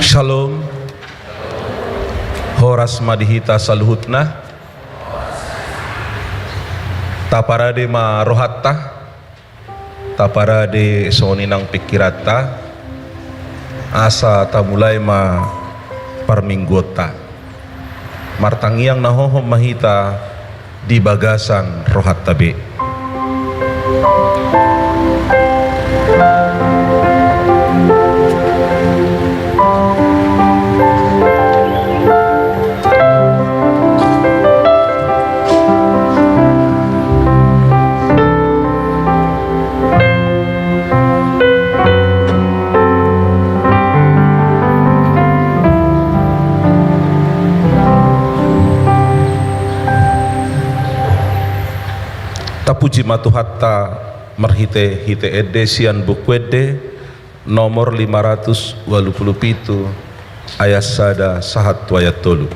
Shalom. Horas madihita saluhutna. Taparade ma rohatta. Taparade soninang pikirata. Asa tamulay ma parminggota. Martangiang nahohom mahita di bagasan rohat tabi. Tapuji matuhatta marhite hite ede sian bukwede nomor 587 ayat sada sahat wayat tolu.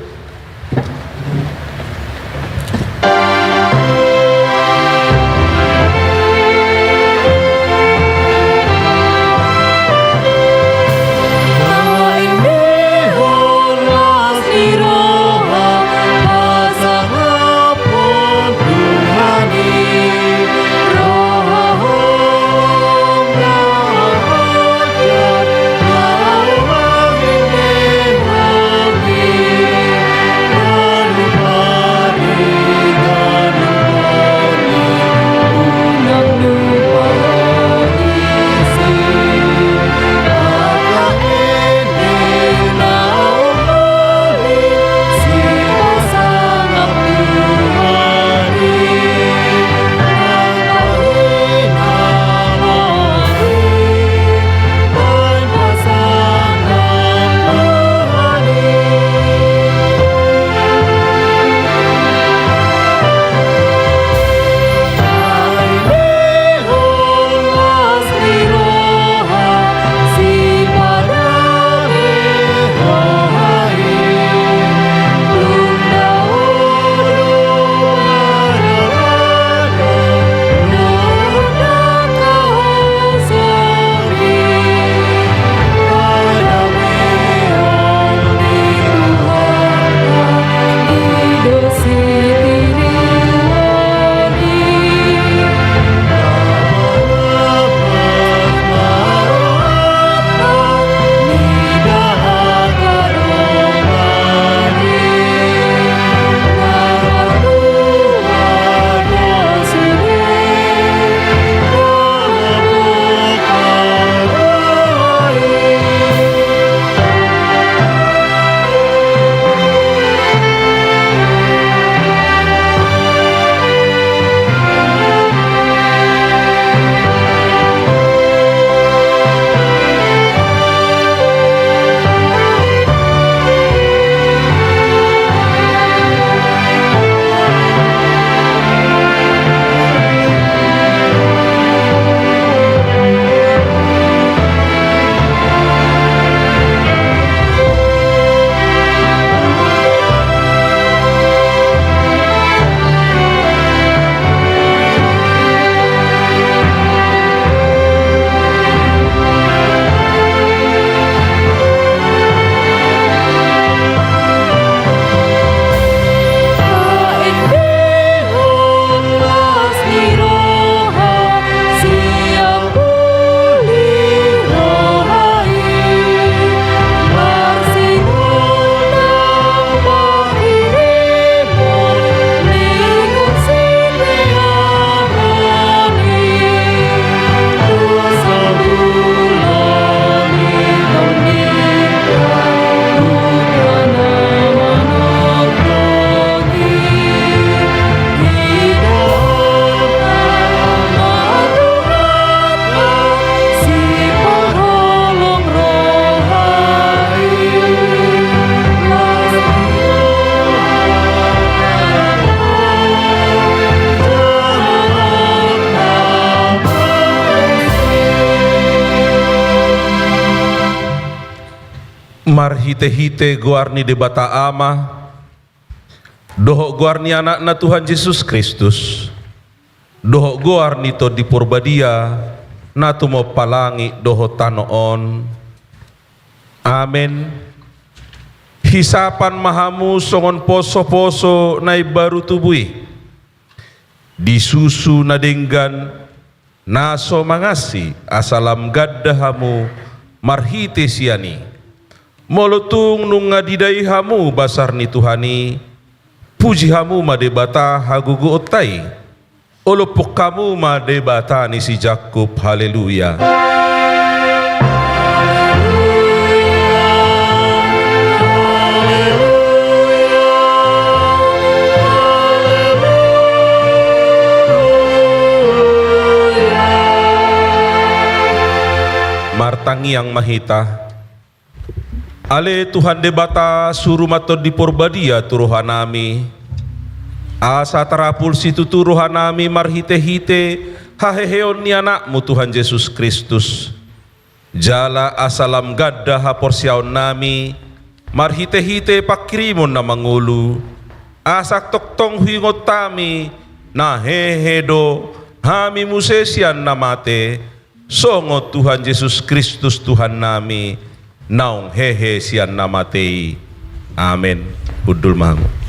Marhite-hite guarni de bata ama dohok guarni anakna Tuhan Yesus Kristus dohok guarni to di purbadia natu mo palangi doho tanoon Amen. Hisapan mahamu songon poso-poso nai baru tubui. Disusu nadenggan naso mangasi asalam gaddahamu marhite siani. Molotung nunga didai hamu basar ni Tuhani. Puji hamu madebata hagugu otai. Olopok kamu madebata ni si Jakub. Haleluya. Martangi yang mahita ale Tuhan debata suruh matod di porbadia turuhanami asa tarapul situ turuhanami marhite-hite haheheon ni anakmu Tuhan Yesus Kristus jala asalam gadda haporsiaon nami marhite-hite pakrimun na mangulu asak toktong huingot tami na hehedo hami musesian na mate songo Tuhan Yesus Kristus Tuhan nami naung hehe sian namatei. Amin. Udul mahamu.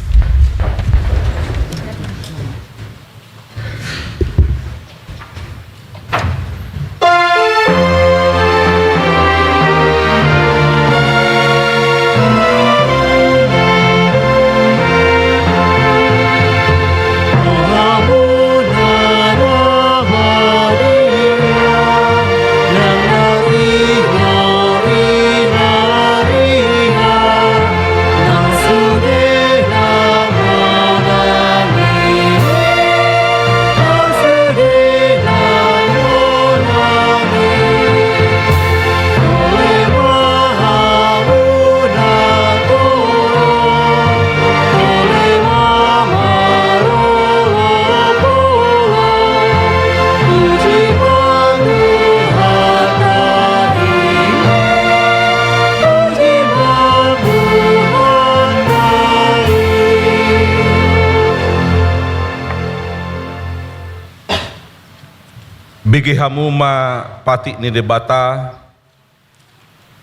Bigi hamuma pati ni debata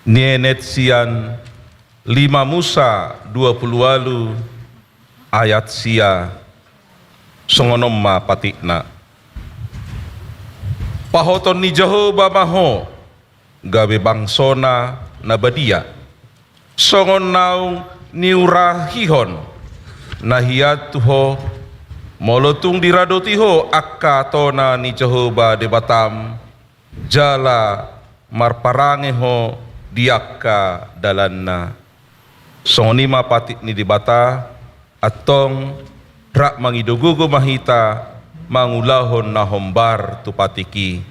nienet sian 5 Musa 20 ayat sia songonom ma patikna pahoton ni Jehovah maho gawe bangsona na badia songon naung niurahihon nahiat tuho molotung diradotiho akka tona ni Jehovah debatam jala marparangeho diakka dalanna songonima patik ni debata atong rak mangidugugo mahita mangulahon na hombar tupatiki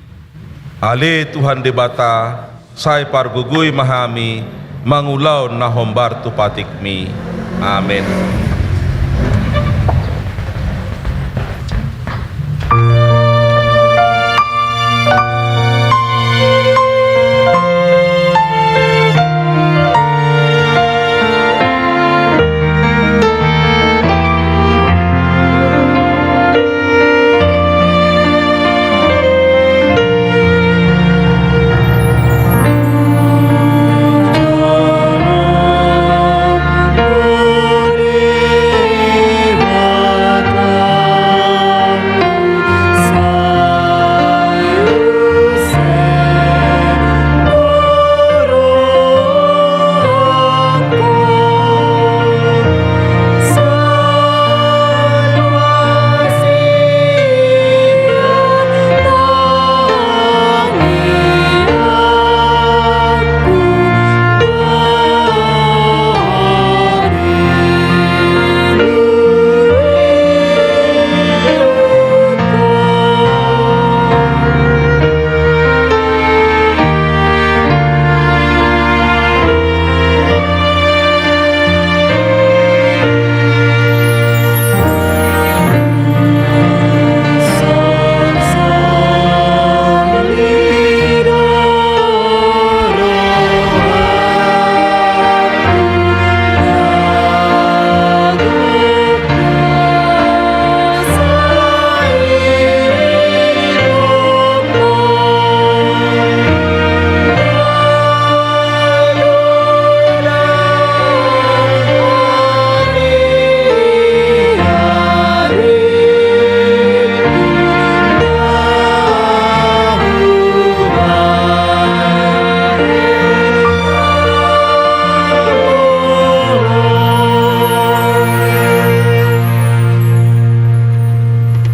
ale Tuhan debata say parguguy mahami mangulahon na hombar tupatikmi. Amen.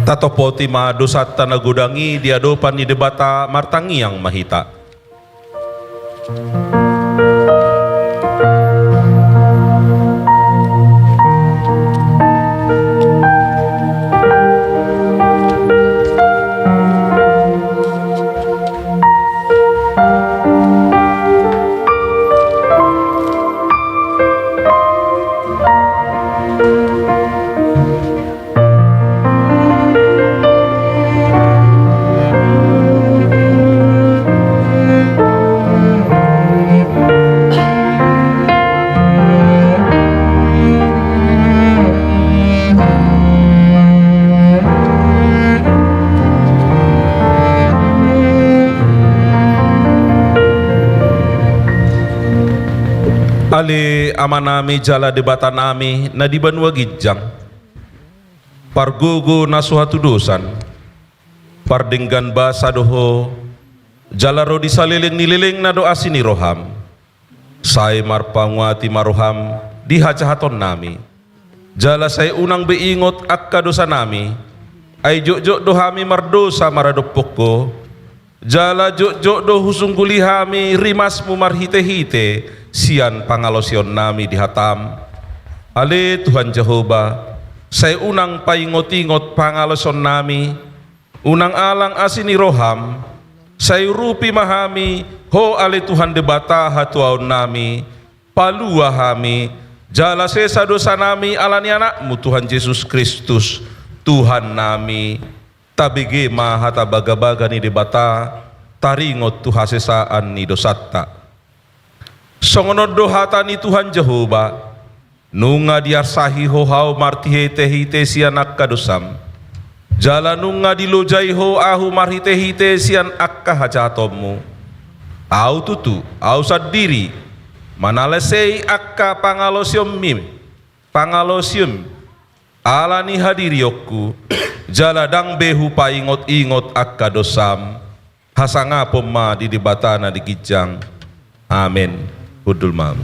Tatopoti ma dosat tanagudangi diadopan ni debata martangi yang mahita. Ali amanami jala debata nami na di banwa gijang pargugu na suatu dosan pardenggan basa doho jala ro di saliling nililing na doa sini roham say marpangwati maroham di hajahaton nami jala say unang beingot akka dosa nami ay jok dohami mardosa maradopoko jala jok do husung gulihami rimasmu marhite-hite sian pangalosion nami dihatam. Ale Tuhan Jehovah, saya unang paingot-ingot pangalosion nami, unang alang asini roham, saya rupi mahami, ho ale Tuhan debata hatuaun nami, palua hami, jala sesa dosa nami alani anakmu Tuhan Yesus Kristus, Tuhan nami, tabige mahata baga-baga ni debata, taringot tuha sesaan ni dosatta. Songonod dohata ni Tuhan Jehovah nunga diarsahi hohau martihite-hite sian akka dosam jala nunga dilojai ho ahu marhite-hite sian akka hajatomu au tutu au sadiri manalesei akka pangalosium alani hadiriyokku jala dang behu paingot-ingot akka dosam hasanga pemma di debatana di kijang. Amin. Hudul mam.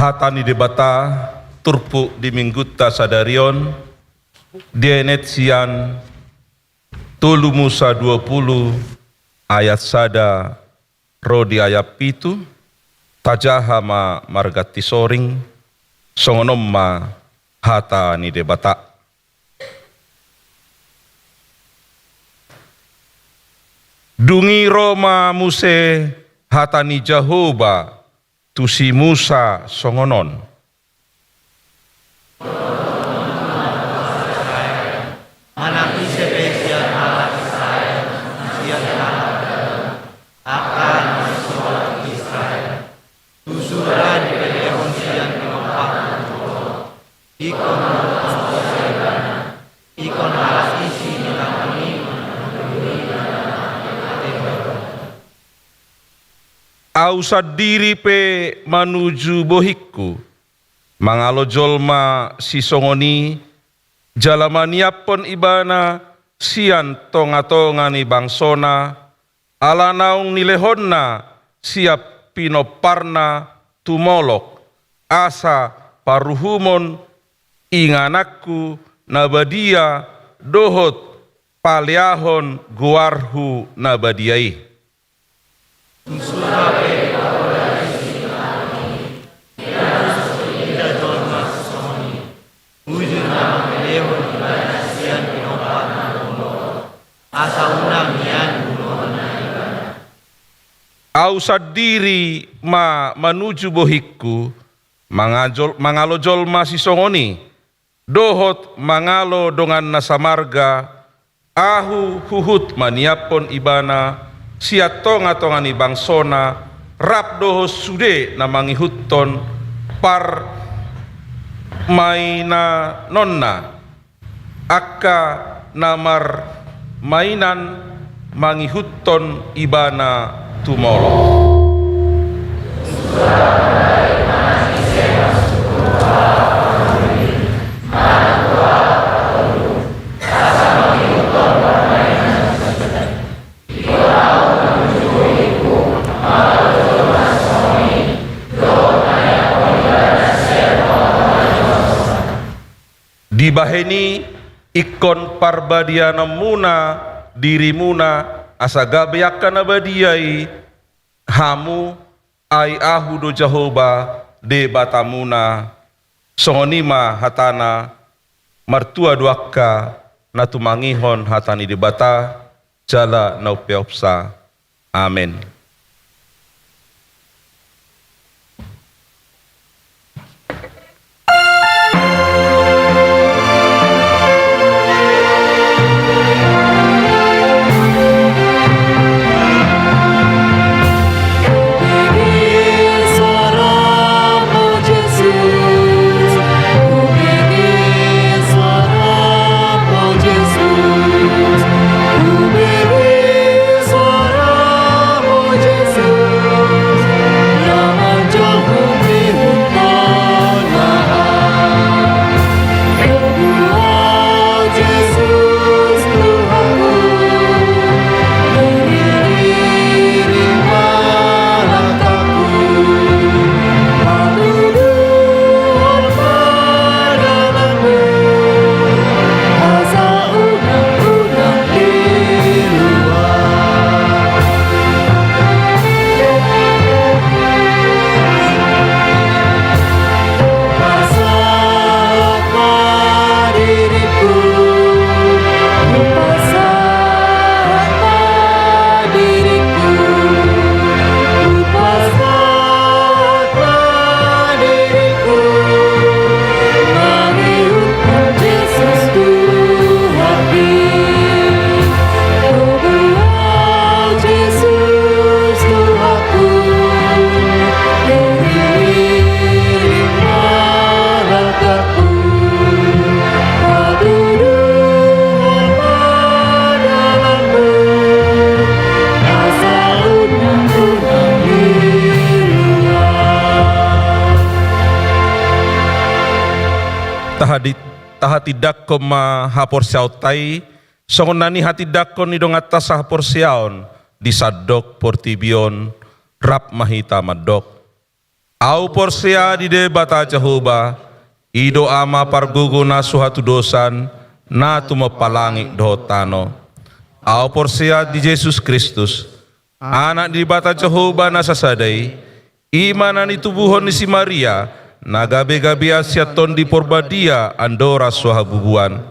Hatani debata turpu di mingguta sadarion dienet sian tolu Musa 20 ayat sada rodi ayat pitu tajahama margati soring songonomma hatani debata. Dungi Roma muse hatani Jehovah tusi Musa songonon. Manaki sebesian alat Israel, sian akan sholat Israel. Tusuran pelehon sian kelompok ikon ikon alas isi nilang ini. au sadiri pe manuju bohikku, mangalo jolma sisongoni, jalamaniapon ibana, sian tonga-tongani bangsona, ala naung nilehonna, siap pinoparna tumolok, asa paruhumon, inganakku nabadia, dohot paliahon guarhu nabadiai. Au sadiri ma manuju bohikku, mangalo jolma sisongoni, dohot mangalo dongan nasamarga, ahu huhut maniapon ibana, siat tonga-tongani bangsona, rap doho sude namangi hutton, par maina nonna, akka namar mainan mangi hutton ibana tumolo. Dibaheni ikon parbadiana muna dirimuna asagabe akan abadiai hamu ai ahu do Jehovah de batamuna songonima hatana martua duaka natumangihon hatani de bata jala naupeopsa. Amen. Tahatidak koma hapor siautai songonani hatidakon nidong atas hapor siaon disadok portibion rap mahita madok au porsia di debata Jehovah ido ama pargugo na suhatu dosan na tumapalangi dohotano au porsia di Yesus Kristus anak di bata Jehovah na sasadai imanan itubuhon ni si Maria nagabe-gabe asyaton di porbadia andora suhabubuan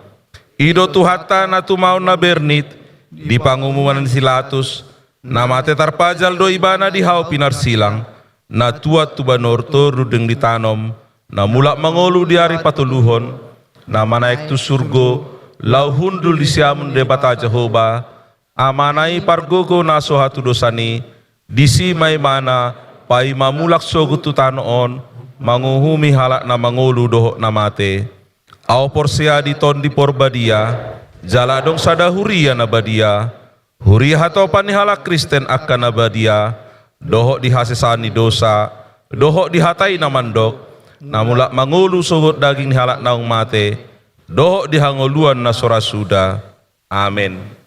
ido tuhata na tumau na bernit di pangumuman silatus na mate tarpajal do ibana di hau pinar silang na tuat tubanorto rudeng ditanom na mulak mangolu di hari patuluhon na manaik tu surgo lau hundul di siamun debata Jehovah amanai pargogo na sohatu dosani disi may mana pai mamulak sogutu tanoon manguhumi halak na mangulu dohok na mate au porsia di ton di porbadia jala dong sada huria na badia huria hatau pani halak Kristen akan na badia dohok dihasesani dosa, dohok dihatai namandok, namulak mangulu sugut daging dihalak naung mate, dohok dihangoluan nasora suda. Amin.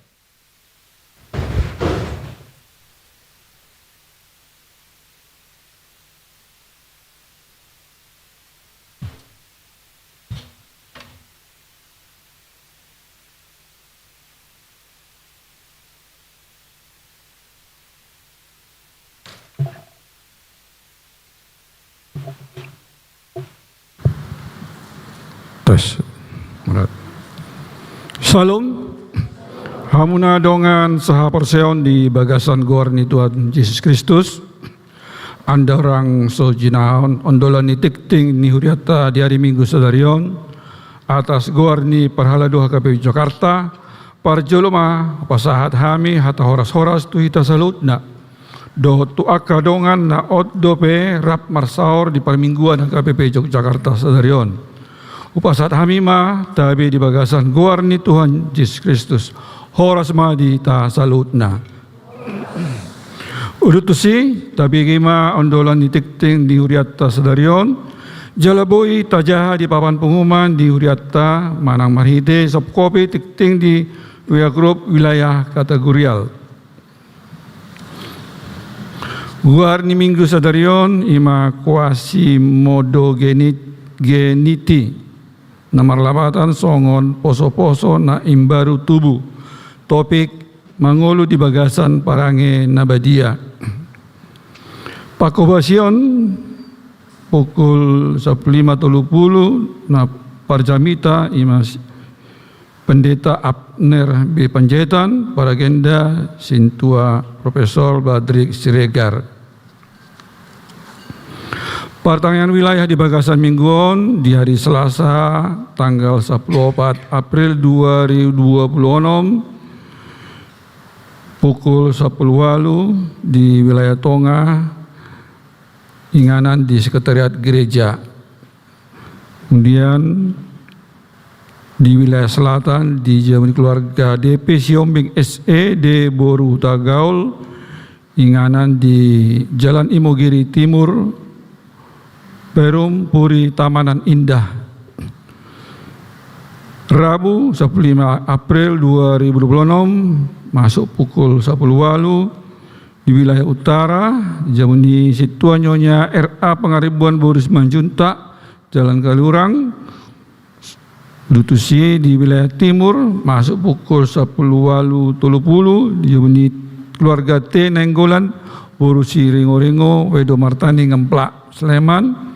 Salam, hamuna dongan saha perseon di bagasan gorni Tuhan Yesus Kristus. Anda orang sojinaon ondolan ni tikting ni huriata di hari Minggu sadarion atas gorni parhala doha KPU Jakarta parjoloma pasahat hami hata horas-horas tu hita salutna doh tu akadongan na od dope rap marsaor di parmingguan KPP Yogyakarta sadarion. Upasat hamima tabi di bagasan guarni Tuhan Yesus Kristus horas madi ta salutna. Udutusi tabi gima ondolan di tikting di huriata sadarion jalaboi tajaha di papan pengumuman di huriata manang marhite sop kopi tikting di WA grup wilayah kategorial. Guarni minggu sadarion ima kuasi modo geniti nomor labatan songon poso-poso na imbaru tubuh. Topik mangolu di bagasan parange nabadia. Pakobasion pukul 15.30 na parjamita imas Pendeta Abner B. Panjaitan para agenda Sintua Profesor Badrik Siregar. Pertanyaan wilayah di bagasan mingguan di hari Selasa tanggal 14 April 2026 pukul 10 di wilayah Tonga Inganan di Sekretariat Gereja. Kemudian di wilayah selatan di Jaman Keluarga DP Siombing SE de Boru Tagaul Inganan di Jalan Imogiri Timur Perum Puri Tamanan Indah. Rabu 15 April 2026 masuk pukul 10 di wilayah utara Jamuni Situan Nyonya RA Pengaribuan Boris Manjunta Jalan Kalurang. Dutusi di wilayah timur masuk pukul 10.30 di Jamuni Keluarga T Nenggolan Borusi Ringo-Ringo Wedo Martani Ngemplak Sleman.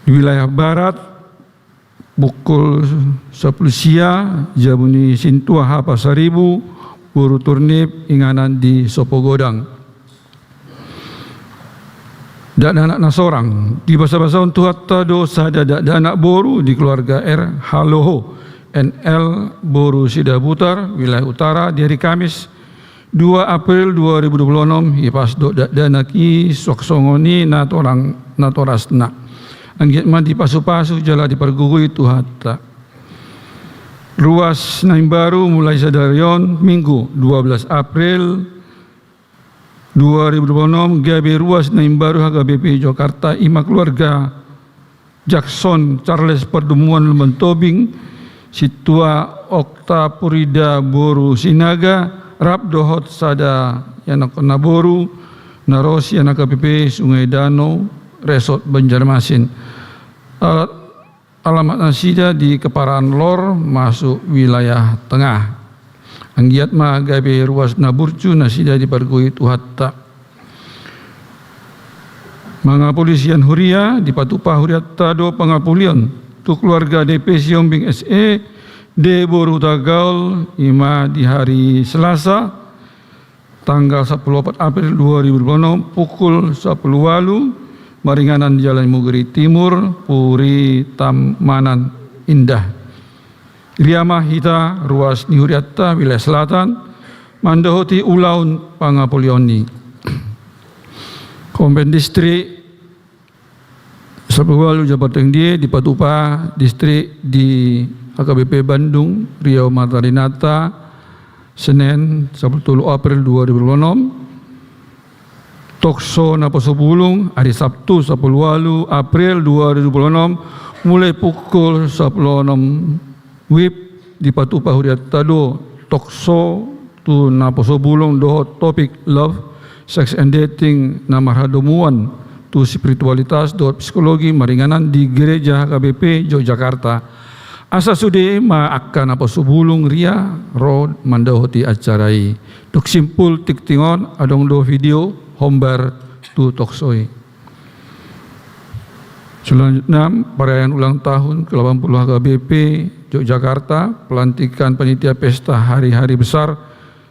Di wilayah barat pukul 10 siang Jamuni Sintua H Pasaribu Buru Turnip Inganan di Sopogodang. Dan anak nasorang di bahasa-bahasa untuk hatta dosa dadak anak boru di keluarga R Haloho NL Boru Sidabutar wilayah utara di hari Kamis 2 April 2026 ipas dok dana ki soksongoni natorasna anggiat mandi pasu-pasu jala dipergugui tu hatta. Ruas Naim Baru mulai sadarion Minggu 12 April 2026 gabe ruas Naim Baru HKBP Jakarta ima keluarga Jackson Charles Perdumuan Lemban Tobing Situa Okta Purida Boru Sinaga Rap Dohot Sada Yanak Naboru Narosi Yanak KPP Sungai Danau Resort Banjarmasin. Alamat nasida di Keparaan Lor masuk wilayah tengah. Anggiat ma gabe ruas Naburcu nasida dipergui tuhatta. Manga polisian Huria di Patupa Huriatta do Pangapulion tu keluarga DP Siombing SE de Boru Tagaul ima di hari Selasa tanggal 14 April 2026 pukul 10.00 Maringanan Jalan Mugeri Timur Puri Tamanan Indah. Riamah Hita ruas Nihuriatta wilayah selatan Mandahoti Ulaun Pangapulioni. Kompen distrik Sepuwalu Jabatan Dia di Patupa distrik di HKBP Bandung Riau Matarinata Senin 10 April 2026 Tokso na Pasobulong hari Sabtu 10 April 2026 mulai pukul 10.06 WIB di Patupa Huriat Tado. Tokso tu na Pasobulong dohot topik love, sex and dating na marhadomuan tu spiritualitas dohot psikologi maringanan di Gereja HKBP Yogyakarta. Asa sude akan apa subulung ria ro mandahoti acarai. Duk simpul tiktingon adong do video hombar tu toksoi. Selanjutnya perayaan ulang tahun ke-80 HKBP Yogyakarta, pelantikan panitia pesta hari-hari besar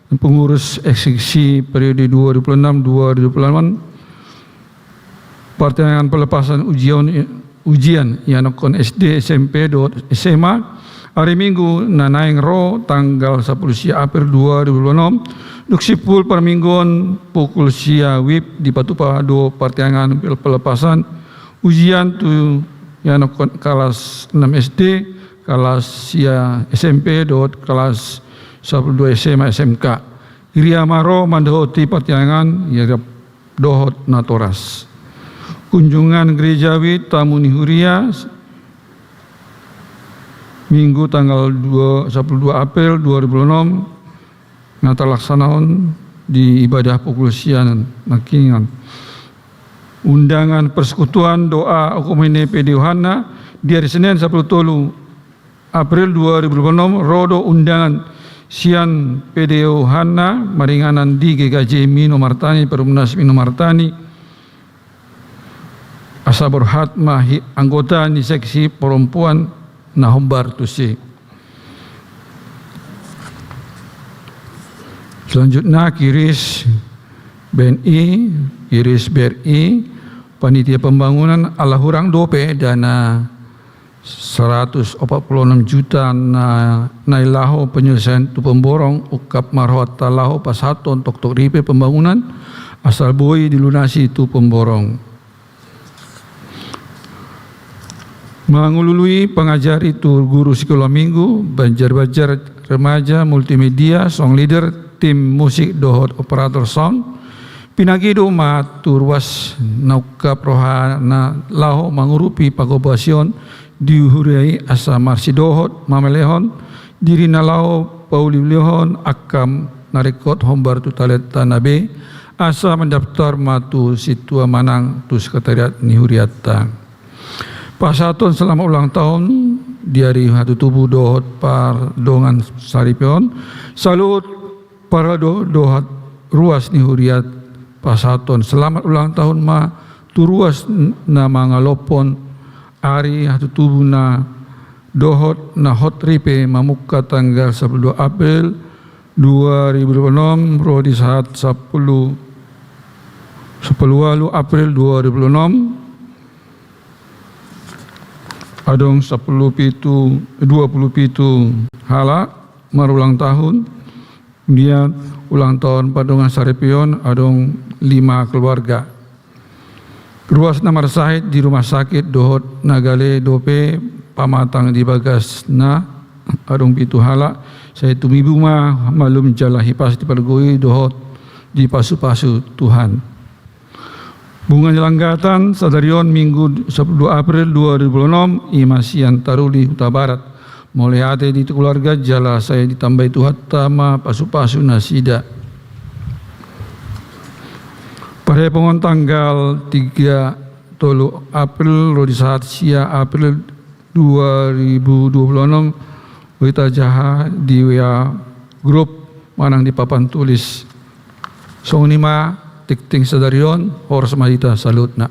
dan pengurus eksekusi periode 2026-2028, pertengahan pelepasan ujian yang kon SD, SMP, SMA hari Minggu nanaing ro tanggal 10 April 2026 duk sipul permingguan pukul sia WIB di Patupa do pertengahan pelepasan ujian tu yang kon kelas 6 SD, kelas sia SMP dot kelas 12 SMA SMK iria maro mandahoti pertengahan ya dohot natoras. Kunjungan gerejawi tamu nihuria Minggu tanggal 12 April 2006 ngata laksanaon di ibadah pukul siang nakingan. Undangan persekutuan doa Okumene PD Yohana di hari Senin 10 April 2026 rodo undangan sian PD Yohana maringanan di GKJ Mino Martani Perumnas Mino Martani asa berhatma anggota di seksi perempuan na hombar tusi. Selanjutnya kiris BNI, kiris BRI, panitia pembangunan ala hurang dope dana 146 juta na nailaho penyelesaian tu pemborong ukap marhot talaho pasaton tok ripe pembangunan asal boi dilunasi tu pemborong. Mengulului pengajar itu guru sekolah minggu, banjar-banjar remaja, multimedia, song leader, tim musik dohot operator sound, pinagido maturwas naukap rohana laho mangurupi pagobasion diuhurai asa marsi dohot mamelehon, diri nalaho pauli lehon akam narekot hombar tu talet tanabe, asa mendaftar matu situa manang tu sekretariat nihuriata. Pasaton selama ulang tahun di hari hatu tubuh dohot par dongan saripion salut para dohot ruas ni huriat pasaton selamat ulang tahun ma tu ruas na mangalopon hari hatu tubuh na dohot na hot ripe mamuka tanggal 12 April 2026 roh di saat 10 April 2026 adong 27 hala marulang tahun dia ulang tahun padongan saripion adong 5 keluarga ruas namar sahid di rumah sakit dohot nagale dope pamatang di bagas na adong 7 hala saya tumibu ma malum jalahi pas di pergoi dohot di pasu-pasu Tuhan. Bunga Jelanggatan Sadarion Minggu 10 April 2026 Imasian Taruli Huta Barat mulai ate di keluarga jala saya ditambah itu hatama pasu-pasu nasida. Pada pengon tanggal 3 April rodi saat sia April 2026 Wita Jaha di WA grup manang di papan tulis Song Nima Tikting Sadarion, Horas Madita, salut na.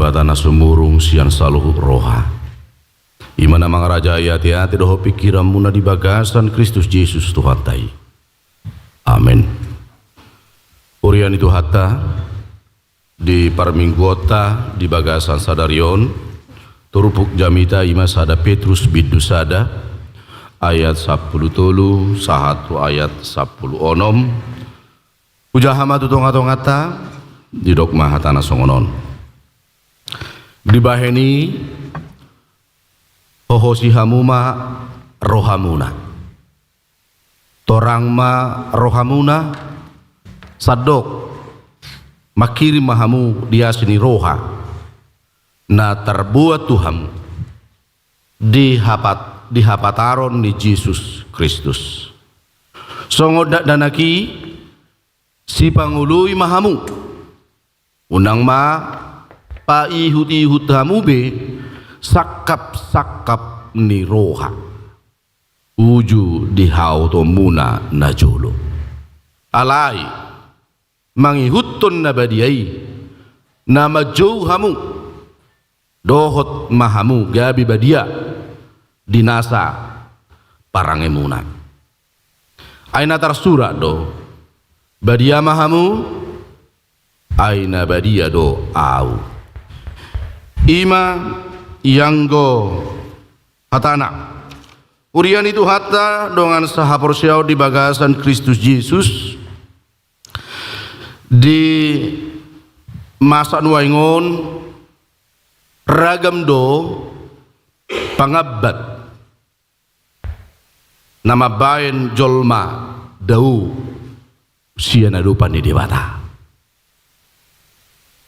batana sumurung sian saluhu roha. Imana mangaraja hati-hati doho pikiranmu na di bagasan Kristus Yesus Tuhan tai. Amin. Urian itu hatta di parmingguota di bagasan sadarion turupuk jamita ima sada Petrus bidu sada ayat 10 tolu sahatu ayat 10 onom ujahama tutonga-tongata di dogma hatana songonon dibaheni hohosi hamuma rohamuna torangma rohamuna sadok makiri mahamu dia sini roha na terbuat Tuhan di hapataron ni Yesus Kristus songodak danaki si pangului mahamu unang ma paihut-ihut hamu be sakap-sakap ni roha uju di hauto muna na jolo alai mangihutton na badiai nama jauh hamu dohot mahamu gabi badia dinasa parangemuna aina tarsura do badia mahamu aina badia do au ima yanggo hatana urian itu hatta dengan sahaporsiau di bagasan Kristus Yesus di masa nuaingon ragam do pangabbat nama bayan jolma dau siana dupan di dewata.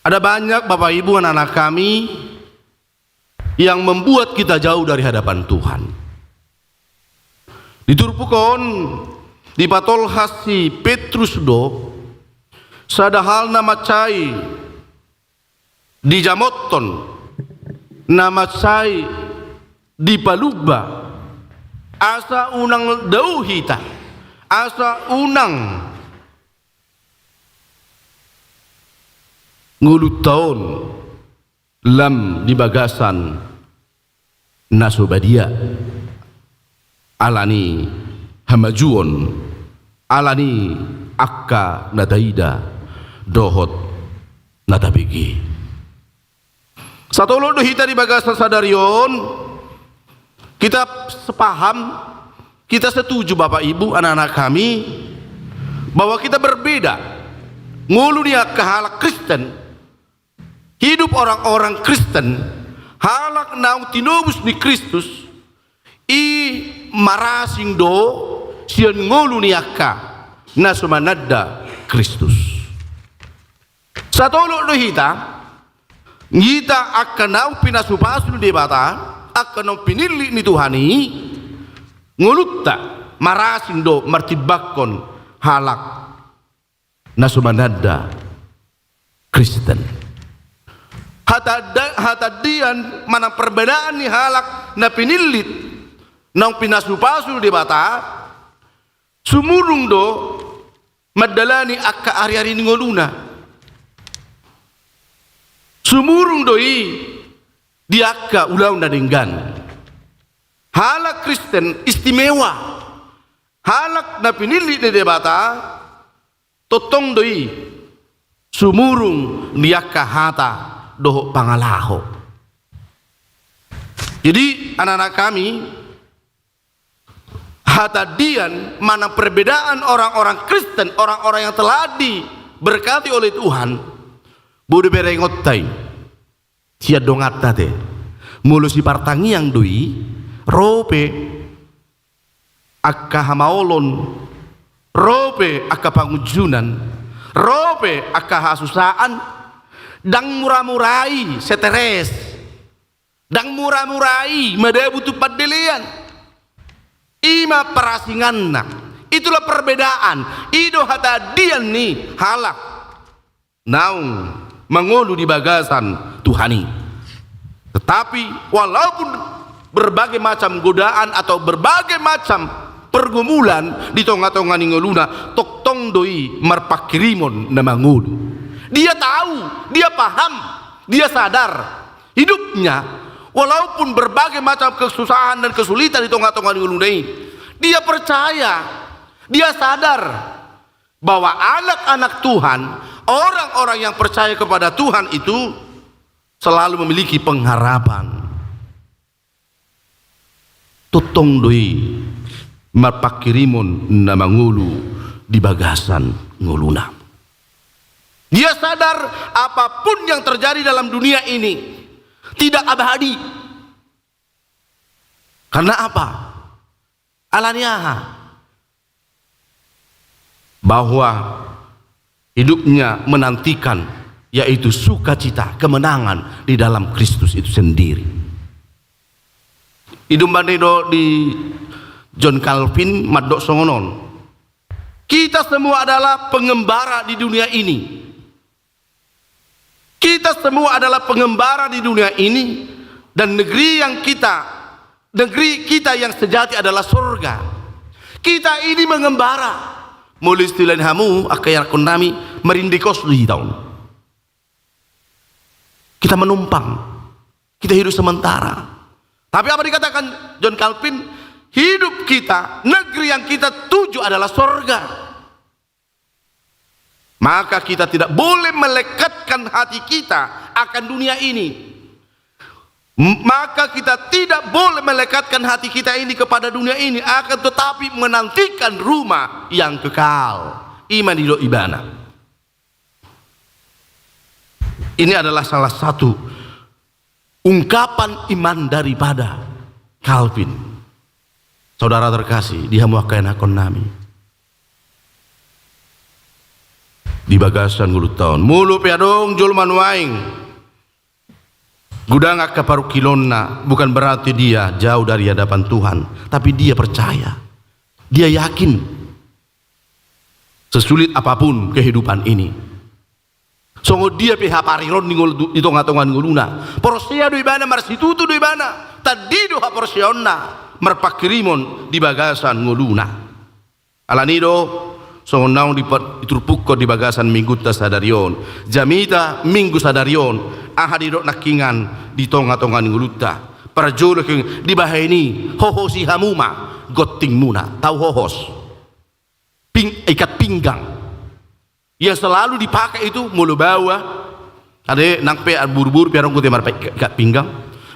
Ada banyak bapak ibu anak-anak kami yang membuat kita jauh dari hadapan Tuhan. Diturpukon di patol hasi Petrus do sadahal nama cai di Jamotton nama cai di Palugba asa unang dauhita asa unang ngulut tahun lam di bagasan nasobadia alani hamajuon alani akka nataida dohot natabigi satolo dohita di bagasan sadarion kita sepaham kita setuju bapak ibu anak-anak kami bahwa kita berbeda ngulu dia ke halak Kristen hidup orang-orang Kristen halak naung tinobus di Kristus i marasing do sian ngulu niaka nasumanada Kristus satolo dohita ngita akan naung pinasupasul di bata akan naung pinili ni Tuhani ngulutta marasing do martibakon halak nasumanada Kristen hatadian mana perbedaan ni halak na pinilit nang pinasupasul di bata sumurung do madalani akka ari-ari ni ngoluna sumurung doi diaka ulau na denggan halak Kristen istimewa halak na pinili ni debata totong doi sumurung diaka hata doh pangalaho. Jadi anak-anak kami hatadian mana perbedaan orang-orang Kristen, orang-orang yang telah diberkati oleh Tuhan bodo berengotai sia dongata te mulu si partangi yang dui rope akka hamaolon rope akka pangujunan rope akka hasusaan dang murah-murai seteres dang murah-murai madabutu padelian ima perasinganna itulah perbedaan ido hatadian nih halak naung mengulu di bagasan Tuhani tetapi walaupun berbagai macam godaan atau berbagai macam pergumulan di tonga-tonga ningoluna tok tong doi marpakirimon na mangulu dia tahu, dia paham Dia sadar hidupnya walaupun berbagai macam kesusahan dan kesulitan di tengah-tengah ini, dia percaya, dia sadar bahwa anak-anak Tuhan, orang-orang yang percaya kepada Tuhan itu selalu memiliki pengharapan. Tutong doi marpakirimun na mangulu di bagasan nguluna. Dia sadar apapun yang terjadi dalam dunia ini tidak abadi. Karena apa? Alaniaha bahwa hidupnya menantikan yaitu sukacita, kemenangan di dalam Kristus itu sendiri. Idum bandedo di John Calvin madok songonon. Kita semua adalah pengembara di dunia ini. Kita semua adalah pengembara di dunia ini, dan negeri kita yang sejati adalah surga. Kita ini mengembara. Mulai istilah hamu akayar konami merindikos di tahun. Kita menumpang, kita hidup sementara. Tapi apa dikatakan John Calvin? Hidup kita, negeri yang kita tuju adalah surga. Maka kita tidak boleh melekatkan hati kita akan dunia ini. Maka kita tidak boleh melekatkan hati kita ini kepada dunia ini, akan tetapi menantikan rumah yang kekal. Iman di ibana. Ini adalah salah satu ungkapan iman daripada Calvin. Saudara terkasih, dihamuakan akon nami. Di bagasan ngulut tahun mulu piadong jul manuaing gudang akka paru kilonna, bukan berarti dia jauh dari hadapan Tuhan, tapi dia percaya, dia yakin sesulit apapun kehidupan ini songo dia piha pariron di tengah-tengah nguluna porsia do ibana marsitutu do ibana tadi do ha porsionna merpakirimon di bagasan nguluna alanido songo naung diturpukko di bagasan minggu sadarion jamita minggu sadarion ahadidok nakingan di tonga-tonga nguluta para jolo keng di bahini hohosi hamuma gotting muna tahu hohos ikat pinggang yang selalu dipakai itu mulu bawa ade nangpe buru-buru piarong ku temar ikat pinggang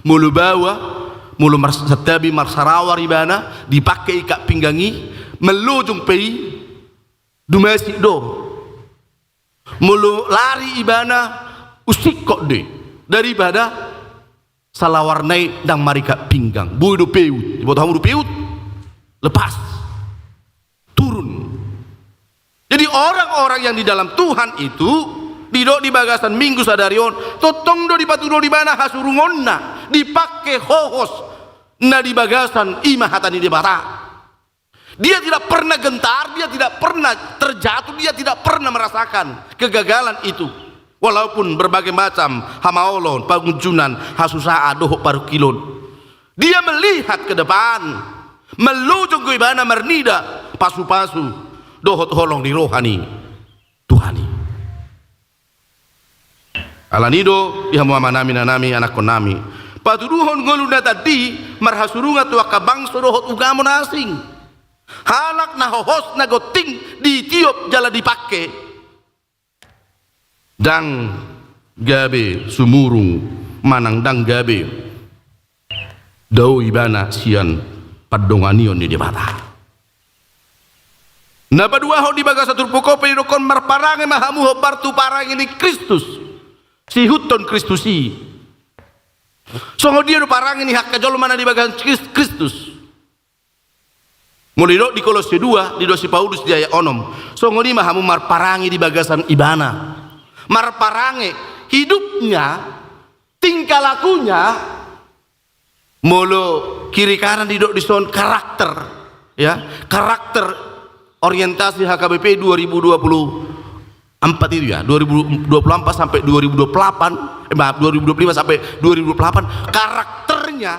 mulu bawa mulu setabi marsarawar ibana dipakai ikat pinggangi melujung pei domestik do mulu lari ibana usik kok deh daripada salah warnai dang marika pinggang budu peut dibuat hamu peut lepas turun. Jadi orang-orang yang di dalam Tuhan itu di bagasan minggu sadarion totong do di patudo di mana hasurungonna dipakai hohos na di bagasan imah hatani di bata. Dia tidak pernah gentar, dia tidak pernah terjatuh, dia tidak pernah merasakan kegagalan itu. Walaupun berbagai macam hamaolon, pangunjunan, hasusaa, dohok paru kilon. Dia melihat ke depan, melujung ke ibana mernida, pasu-pasu, dohot holong di rohani, Tuhani. Alanido, ihamu amanami nanami, anak konami. Patuduhon ngolunda tadi, marhasurunga tuwa kabangso dohot ugamon asing. Halak na hohos na goting di tiop jala dipake dang gabe sumurung manang dang gabe dau ibana sian padonganion di debata na padua ho di baga satur poko pedokon marparange mahamu ho partu parang ini Kristus si huton Kristusi songo dia do parang ini hak kajol mana di baga Kristus. Mulai di Kolose 2 di dosi Paulus di ayat onom songo lima hamu marparangi di bagasan ibana marparangi hidupnya tingkah lakunya mulu kiri kanan di son karakter ya karakter orientasi HKBP 2024 itu ya 2024 sampai 2028 2025 sampai 2028 karakternya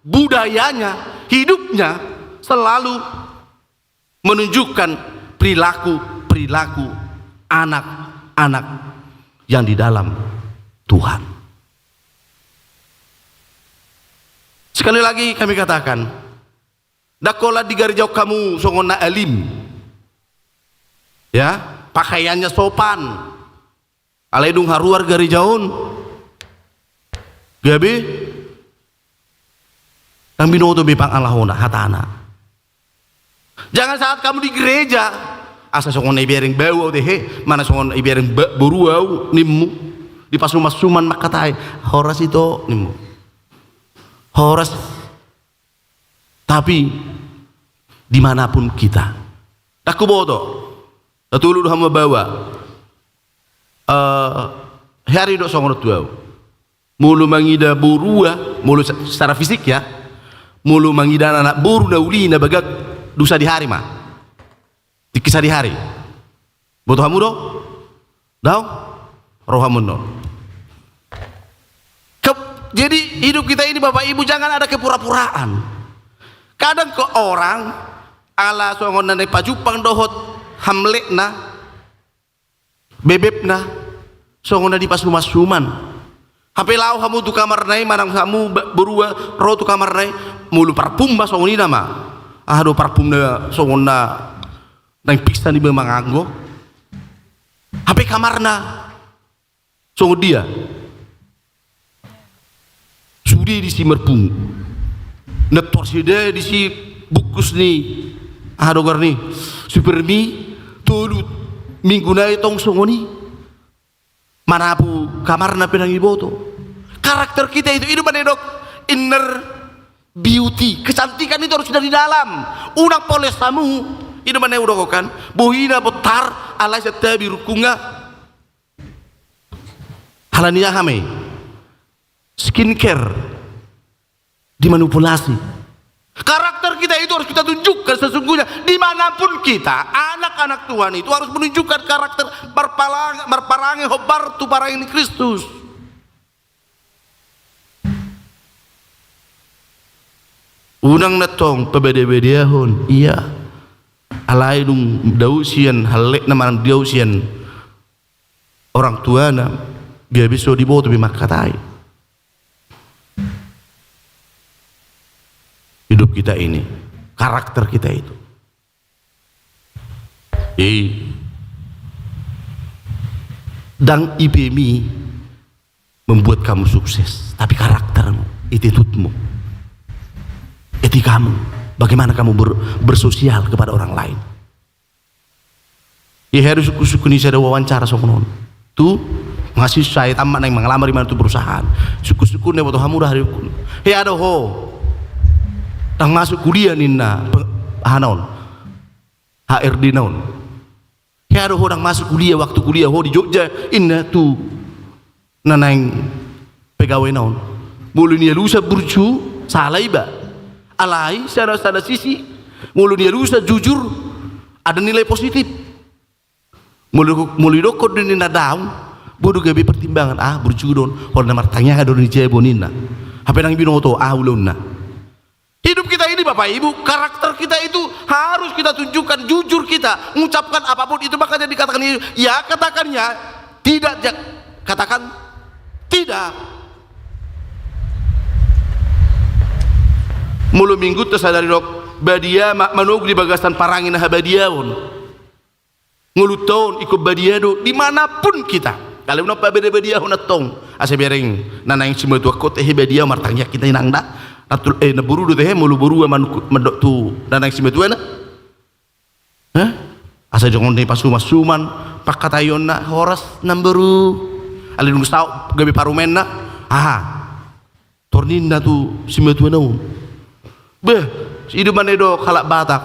budayanya hidupnya selalu menunjukkan perilaku anak-anak yang di dalam Tuhan. Sekali lagi kami katakan, dakola di garijau kamu songona alim, ya, pakaiannya sopan, alaidung haruar garijaun, gabe, yang binoto bipang Allahona hatana. Jangan saat kamu di gereja, asa songona ibering bau deh, mana songona ibering beruau nimmu, di pas rumah suman makatai, horas itu nimmu, horas. Tapi dimanapun kita, aku boto, tulu hamba bawa, hari dok songor tuau, mulu mangida burua, mulu secara fisik ya, mulu mangida anak buru dauli na bagak dusa di hari mah, dikisah di hari, boto hamu dok, dau, rohamun dok. Jadi hidup kita ini Bapak Ibu jangan ada kepura-puraan. Kadang ke orang ala songon nane pajupang dohot hamlekna bebebna songon di pas rumah suman hape lau hamu tu kamar nai manang hamu berua ro tu kamar nai mulu parfum ba songon ina ma do parfum na songon na nang pista di bemanganggo hape kamarna songon dia sudi di si merpung netor sida di si bukus ni dogar ni supermi tulut minggu na itong songoni manapu kamar na pinang iboto. Karakter kita itu manedok inner beauty, kecantikan itu harus dari dalam. Unang poles tamu itu manedok kan bohina botar alai setabi rukunga halania hame skincare dimanipulasi. Karakter kita itu harus kita tunjukkan sesungguhnya dimanapun kita. Anak-anak Tuhan itu harus menunjukkan karakter berparangi hobar tu parang ini Kristus. Unang natong pebede-bedeahon iya alai dung dausian halek naman dausian orang tuana biar bisa dibawa tu bimakatai. Hidup kita ini, karakter kita itu. Dan IPMI membuat kamu sukses, tapi karaktermu, attitude-mu, etikamu, bagaimana kamu bersosial kepada orang lain. Ya harus suku-suku ini ada wawancara sokonon. Tuh ngasih saya tamat yang mengelamar di mana tuh perusahaan. Suku-suku ne foto hamurah hari kun. Ada ho. Tang masuk kuliah nina naon HRD naon ya ada orang masuk kuliah waktu kuliah di Jogja inna tu nanang pegawai naon mulu nia lusa burcu salah iba alai secara sisi mulu nia lusa jujur ada nilai positif mulu dokor di nina daun bodoh gabi pertimbangan burcu don orang martanya ada di jebonina apa nang binoto ulunna. Hidup kita ini Bapak Ibu, karakter kita itu harus kita tunjukkan, jujur kita, mengucapkan apapun itu makanya dikatakan ya katakannya, tidak katakan tidak. Mulu minggu tersadari dok, badia mak manug di bagasan parangin habadiaun. Mulu tahun ikut badiado dimanapun kita. Kalau nak badiaun atong, asa bereng, nanang semua tua kota hebadia martangnya kita inangda. Natul naburu teh mulu buru mandok tu dan yang simetuana asa jangan ni pasu masuman pakatayonna horas namberu alin gustau gabi parumenna torninna tu simetuana beh hidup manedo kalak batak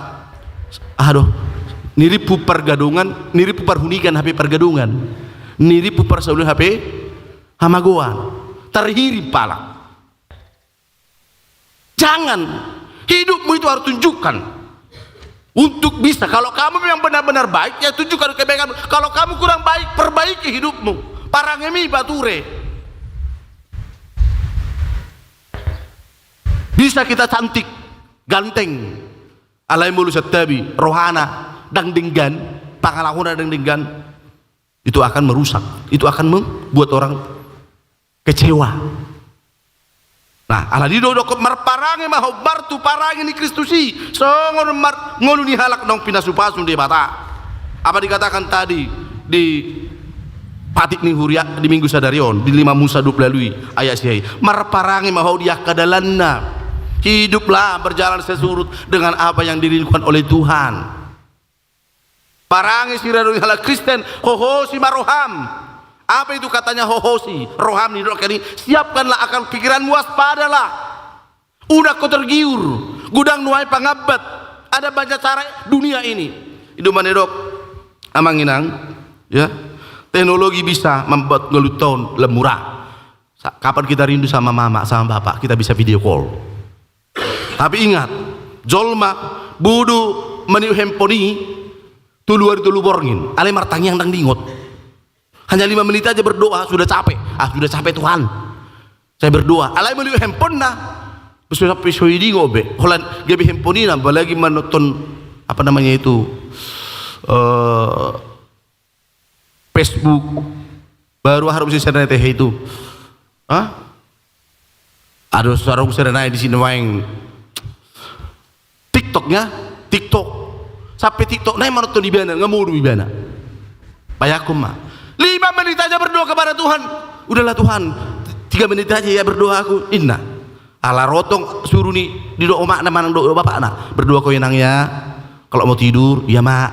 niripu pergadungan niripu perhunikan HP pergadungan niripu persaudara HP hamagoan terhiri pala. Jangan, hidupmu itu harus tunjukkan untuk bisa. Kalau kamu yang benar-benar baik, ya tunjukkan kebaikan. Kalau kamu kurang baik, perbaiki hidupmu. Parangemi bature. Bisa kita cantik, ganteng, alai mulu setabi, rohana, dangdinggan, pangalahuna dangdinggan, itu akan merusak. Itu akan membuat orang kecewa. Nah, ala di dodok marparange maho bartu parange ni Kristusi. Songon ngono ni halak dong pinasupasun di mata. Apa dikatakan tadi di Patik ni huria di Minggu Sadarion di 5 Musa 20 ayat sihai. Marparange maho dia kadalanna. Hiduplah berjalan sesurut dengan apa yang dirindukan oleh Tuhan. Parange sira dong halak Kristen hohosi maroham. Apa itu katanya hohosi roham ni dokani, siapkanlah akal pikiranmu, waspadalah. Udah kau tergiur gudang nuai pangabat, ada banyak cara dunia ini itu manedok amanginang ya. Teknologi bisa membuat ngeluton lemurah. Kapan kita rindu sama mama sama bapak, kita bisa video call. Tapi ingat, jolma budu meniu hemponi tuluar tulu borngin ale martangi yang dang dingot. Hanya 5 menit aja berdoa sudah capek. Sudah capek Tuhan. Saya berdoa. Alai melihat handphone nah. Besok di ngobe. Holan gabi handphone ini nambah lagi menonton apa namanya itu Facebook. Baru harus bisa serena teh itu. Ada sarung serena di sini waeng. TikToknya, TikTok. Sampai TikTok naik menonton di bana, ngemuru di bana. Payakum mah. 5 menit aja berdoa kepada Tuhan. Udahlah Tuhan, 3 menit aja ya berdoa aku. Inna ala rotong suruh nih di doa makna manang doa bapak anak berdoa kau yenang ya. Kalau mau tidur ya mak.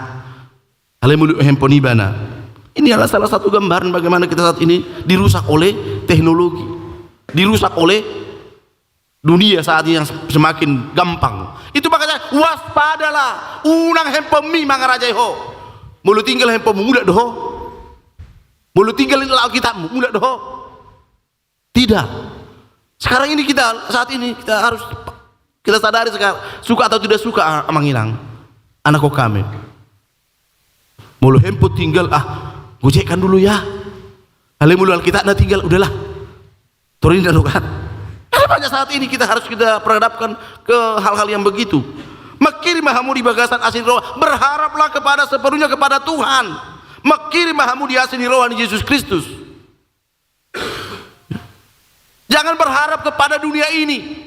Ale mulut handphone ibana. Ini adalah salah satu gambaran bagaimana kita saat ini dirusak oleh teknologi, dirusak oleh dunia saat ini yang semakin gampang. Itu makanya waspadalah. Unang handphone mi mangaraja ho. Mulut tinggal handphone muda doh. Boleh tinggalin Alkitabmu, mudah doh. Tidak. Sekarang ini saat ini kita harus kita sadari sekarang, suka atau tidak suka amanginang anak kami. Mulu hemput tinggal gojekkan dulu ya. Ale mulu Alkitab tinggal udahlah. Turunin dan kan. Banyak saat ini kita harus kita perhadapkan ke hal-hal yang begitu. Makiri mahamu di bagasan asin roh, berharaplah kepada sepenuhnya kepada Tuhan. Makiri mahamu di asini rohani Yesus Kristus. Jangan berharap kepada dunia ini.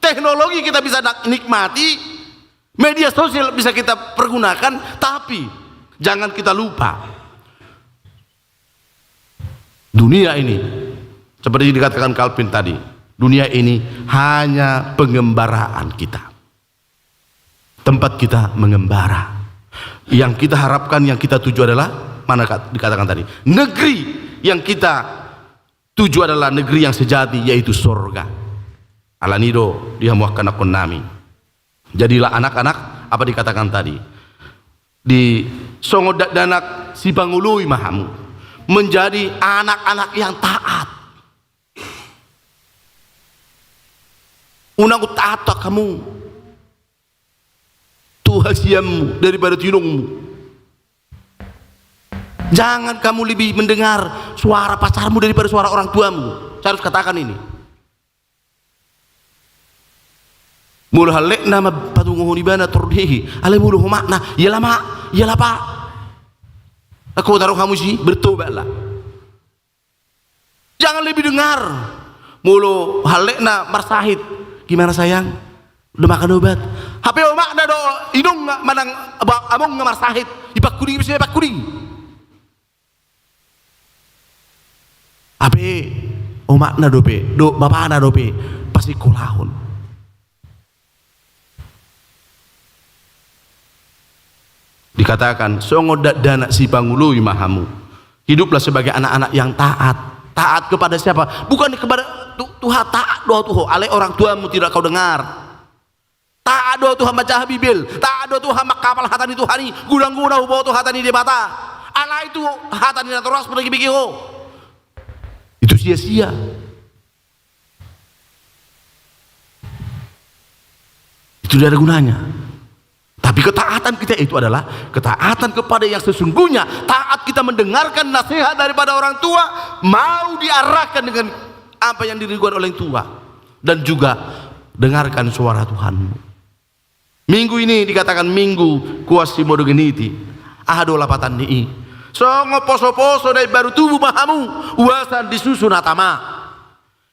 Teknologi kita bisa nikmati, media sosial bisa kita pergunakan, tapi jangan kita lupa dunia ini seperti dikatakan Calvin tadi, dunia ini hanya pengembaraan kita, tempat kita mengembara. Yang kita harapkan, yang kita tuju adalah mana dikatakan tadi, negeri yang kita tuju adalah negeri yang sejati, yaitu surga. Alanido dihamuakan akon nami. Jadilah anak-anak apa dikatakan tadi di songodak danak si bangului mahamu, menjadi anak-anak yang taat. Unang taat kamu Tuhan siammu daripada tinongmu. Jangan kamu lebih mendengar suara pacarmu daripada suara orang tuamu. Saya harus katakan ini. Mulu halek nama patunguh di bana turdihi. Ale mulu makna, yalah mak, yalah pak. Aku taruh kamu sih bertobatlah. Jangan lebih dengar. Mulu halek na marsahid. Gimana sayang? Udah makan obat? HP omak na do hidung manang among ngamarsahid. Ipak kuning bisa ipak kuning. Ape omak na dope, do bapak na dope pasti kulahun. Dikatakan songodak dana si pangului mahamu. Hiduplah sebagai anak-anak yang taat. Taat kepada siapa? Bukan kepada Tuhan, taat doa Tuhan. Ale orang tuamu tidak kau dengar. Taat doa Tuhan baca Bibil. Taat doa Tuhan makapal hatani Tuhani. Gudang-gudang bawa Tuhan hatani di mata. Ala itu hatani dan terus pergi bikiho. Itu sia-sia. Itu tidak ada gunanya. Tapi ketaatan kita itu adalah ketaatan kepada yang sesungguhnya. Taat kita mendengarkan nasihat daripada orang tua, mau diarahkan dengan apa yang dirindukan oleh tua, dan juga dengarkan suara Tuhanmu. Minggu ini dikatakan minggu kuasi modogeniti. Ahado lapatan ni. Songo poso-poso dari baru tubuh mahamu uasan disusun atama.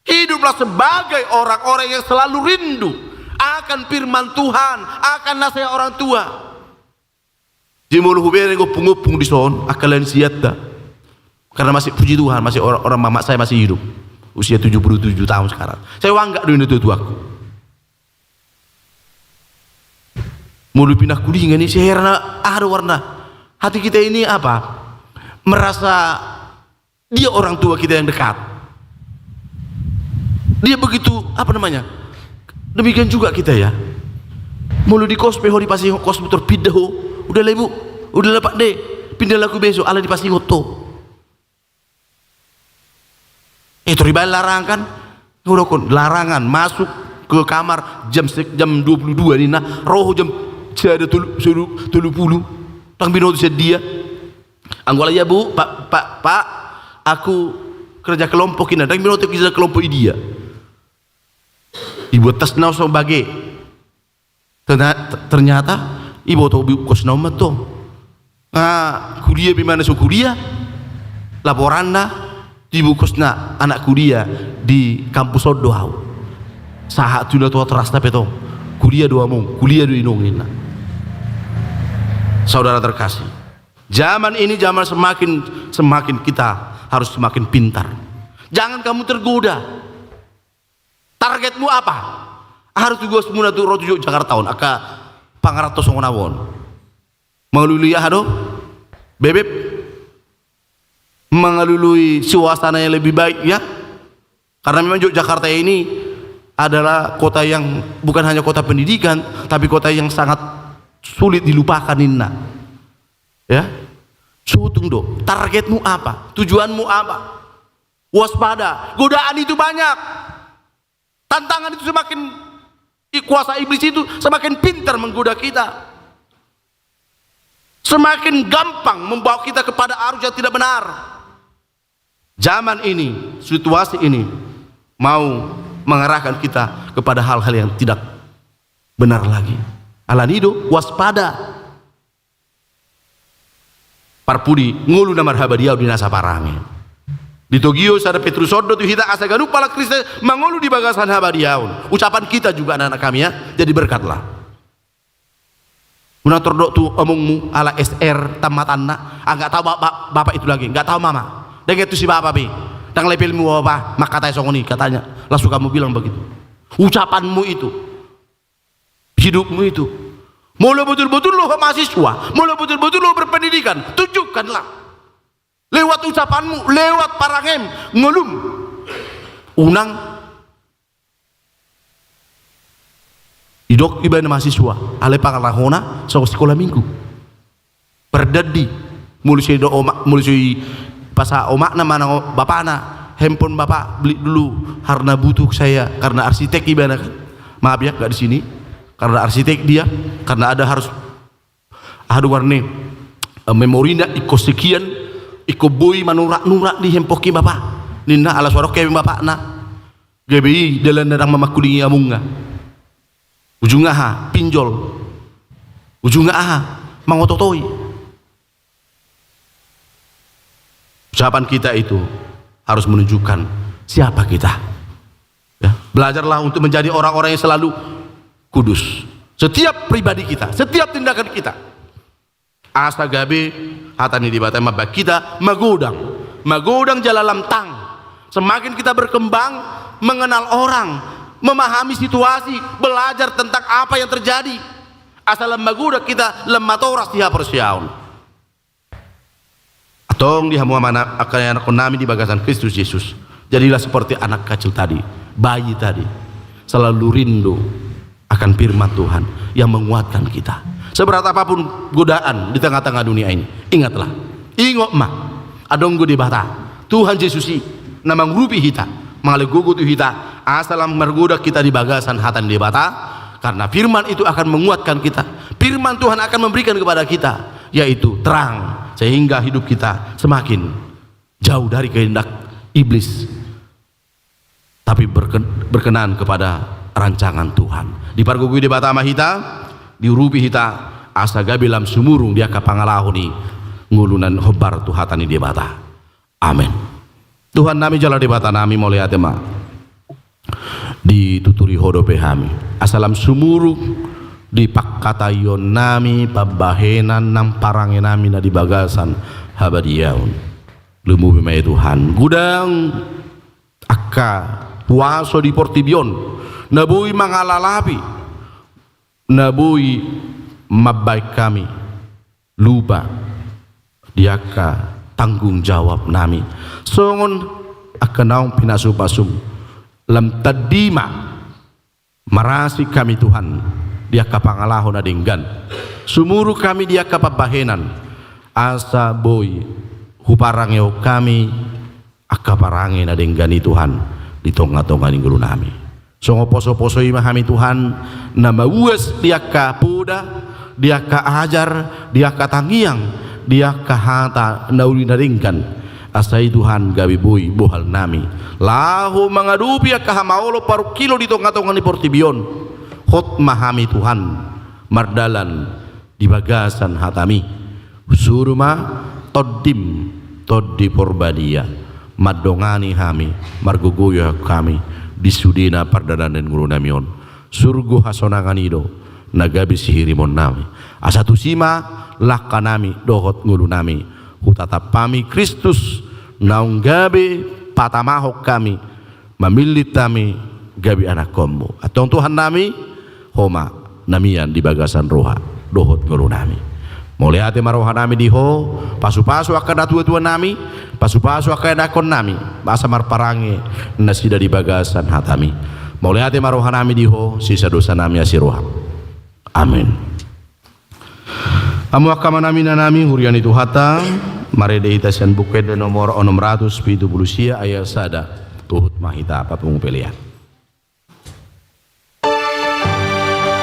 Hiduplah sebagai orang-orang yang selalu rindu akan firman Tuhan, akan nasihat orang tua. Jimul hubere ngopung-ngopung di son akalan siata. Karena masih puji Tuhan, masih orang mama saya masih hidup. Usia 77 tahun sekarang. Saya wanggak dunia tua-tuaku. Mulu pindah kuliah ini saya heran ada warna. Hati kita ini apa? Merasa dia orang tua kita yang dekat. Dia begitu apa namanya? Demikian juga kita ya. Mulu di kos peho di pasing kos motor pindah ho. Udah lah ibu, udah lah Pak D. Pindah laku besok ala di pasing to. Teribal larangan kan? Ngurokon larangan masuk ke kamar jam 22 ni nah roh jam ada 30 tang binoto sedia. Anggola ya Bu, Pak, aku kerja kelompok ini, tang binoto kerja kelompok dia. Ibu tas nau sebagai ternyata ibu tahu kos nau mato. Kuliah bagaimana so kuliah? Laporan ibu kosna anak kuliah di kampus Odoau. Sahat sudah tua teras tapi toh kuliah dua mong, kuliah dua inong. Saudara terkasih, zaman ini zaman semakin kita harus semakin pintar. Jangan kamu tergoda. Targetmu apa? Harus juga semua tu rotujuk Jakarta tahun. Aka pangarato songonawon. Mengalului ahado, bebek, mengalului suasana yang lebih baik ya. Karena memang Jakarta ini adalah kota yang bukan hanya kota pendidikan, tapi kota yang sangat sulit dilupakan inna. Ya, sutung do. Targetmu apa? Tujuanmu apa? Waspada. Godaan itu banyak. Tantangan itu semakin kuasa iblis itu semakin pintar menggoda kita. Semakin gampang membawa kita kepada arus yang tidak benar. Zaman ini, situasi ini mau mengarahkan kita kepada hal-hal yang tidak benar lagi. Alanido waspada. Parpudi ngulu na marhaba dia di nasa parange. Di Tokyo sada Petrus Odo tu hita asa ganu pala Kristen mangulu di bagasan habadiaun. Ucapan kita juga anak-anak kami ya, jadi berkatlah. Muna tordok tu omongmu ala SR tamatanna, enggak tahu bapak itu lagi, enggak tahu mama. Dan itu si bapak be. Tang lepelmu apa? Maka kata songoni katanya. Langsung kamu bilang begitu. Ucapanmu itu, hidupmu itu. Mula betul-betul lo mahasiswa, mula betul-betul lo berpendidikan, tunjukkanlah. Lewat ucapanmu, lewat parangem, ngelum, unang, idok ibadah mahasiswa, ale pangalahona, so sekolah minggu, berdadi, mulai do omak, mulai pasal omak nama bapak na, handphone bapak beli dulu, karena butuh saya, karena arsitek ibadah kan, maaf ya nggak di sini, karena arsitek dia, karena ada harus, warna memori nak ikut sekian. Iko boy manurak-nurak di hempoki bapak nina ala suara kebe bapak na GBI dalam dadang mamakulingi amunga ujung aha pinjol ujung aha mangototoi. Ucapan kita itu harus menunjukkan siapa kita ya. Belajarlah untuk menjadi orang-orang yang selalu kudus setiap pribadi kita, setiap tindakan kita. Asa gabe hatani di batang mabak kita magodang jalalam tang. Semakin kita berkembang mengenal orang, memahami situasi, belajar tentang apa yang terjadi. Asal magoda kita lematoras di hapersiaun. Atong di hamu mana akan anak nami di bagasan Kristus Yesus. Jadilah seperti anak kecil tadi, bayi tadi, selalu rindu akan firman Tuhan yang menguatkan kita. Seberat apapun godaan di tengah-tengah dunia ini, ingatlah, ingat mah, adonggo di bata, Tuhan Yesus nama ngurupi kita, mangalegogo tu kita, asalam mergoda kita di bagasan hatan di bata, karena firman itu akan menguatkan kita, firman Tuhan akan memberikan kepada kita, yaitu terang, sehingga hidup kita semakin jauh dari kehendak iblis, tapi berkenan kepada rancangan Tuhan. Di pargogo di bata mahita, diurupi hita asa gabilam sumurung dia kapangalahoni ngulunan hobar tuhatani dia bata. Amin. Tuhan nami jala di bata nami mulai atema dituturi hodope hami asalam sumuruk di pakkatayon nami pabahenan nang parange nami na di bagasan habadiyaun lumubi may Tuhan gudang akka puaso di Portibion nabuhi mangalalapi nabuhi mabaik kami lupa diaka tanggung jawab nami songon akan naung pinasupasum lam tadima marasi kami Tuhan dia kapangalahon na dinggan sumuru kami dia kapabahenan asa boy huparangyo kami akaparange na dinggani Tuhan di tonga-tonga ni guru nami so ngoposo-poso imahami Tuhan na mauas dia kapuda dia kaajar dia katangiang dia kahata nauli na dinggan asai Tuhan gabi boy bohal nami lahu mangadupi kahamaulo paru kilo di tonga-tonga ni Portibion hot mahami Tuhan mardalan di bagasan hatami suruma toddim toddi porbadia madongani hami marguguya kami di sudina pardadanen guru namion surgu hasonanganido nagabi sihirimon nami asatu sima lakka nami dohot ngulu nami hutatap pami Kristus naung gabi patamahok kami mamilit kami gabi anak kombo atong Tuhan nami homa namian di bagasan roha dohot ngulu nami mulai hati maroha nami diho pasu-pasu akan tua-tua nami pasu-pasu akan dakon nami basa marparange nasida di bagasan hatami mulai hati maroha nami diho sisa dosa nami asiroha amin amu akama nami na nami hurian itu hata marede itasian buked nomor 670 ayat sada tuhut mahita apa pengupelian Saya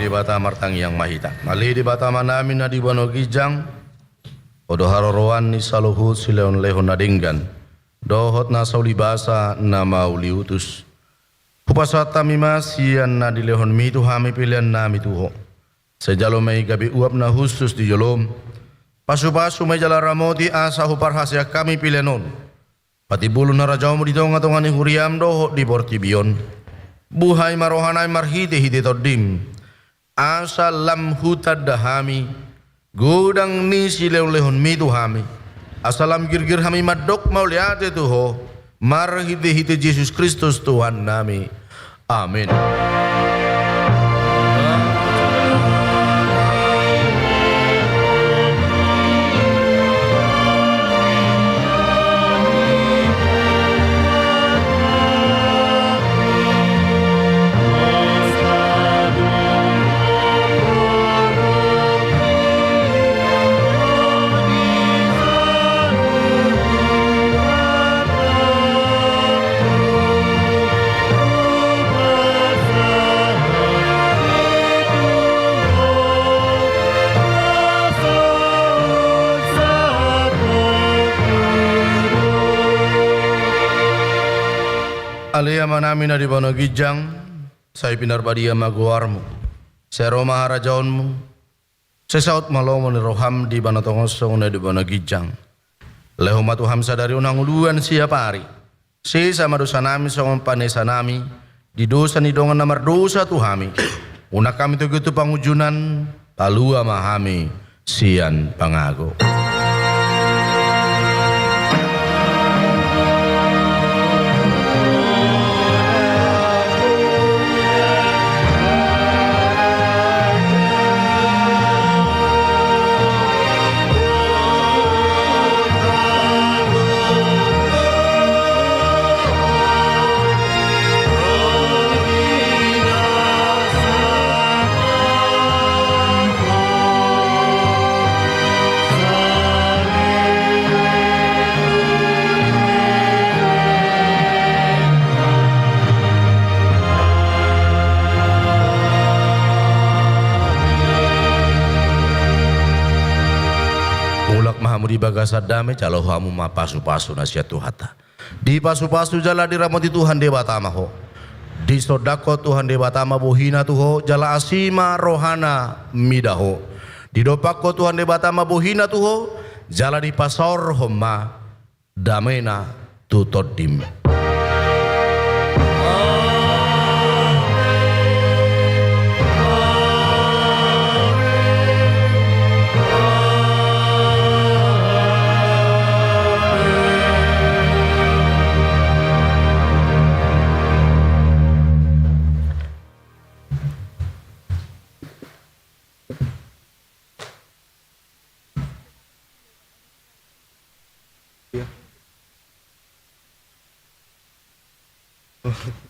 di bata martang yang mahita. Mali di bata manami na di bano gijang. Odo haroroan ni saluhut sileon lehon nadinggan. Dohot na sauli basa na mauli utus. Upasata mimasian na di lehon mitu hami pilihan na mituho. Sejalo may gabi uap na husus di jolom. Pasu-pasu may jala ramoti asa huparhasya kami pilihanon. Pati bulu na rajaw mo dito nga tongan ni huriam dohot di portibion. Buhay marohanay marhiti-hiti todim. Asa lam hutad dahami. Gudang ni silew-lehon mitu hami. Asalam girgir hami madok mauliate tuho. Marhiti-hiti Yesus Kristus Tuhan nami. Amin. Aliyama namin na di ba nagijang sa ipinarbadia maguwarmo. Sa Roma harajaon mo. Sa saot malomo ni Roham di ba natongosong na di ba nagijang. Leho matuham sa dari unang uluan siya pari. Si sa madosa namin sa panesa nami. Di dosa ni dongan na mardosa tuhami. Una kami tugutu pangujunan. Palua mahami siyan pangago. Di bagasa dame calo hamu ma pasu-pasu nasihat Tuhata. Di pasu-pasu jala diramati Tuhan debatama ho. Di sodako Tuhan debatama bohina tuho jala asima rohana midaho. Di dopako Tuhan debatama bohina tuho jala di pasor homa damena tutodim. Oh.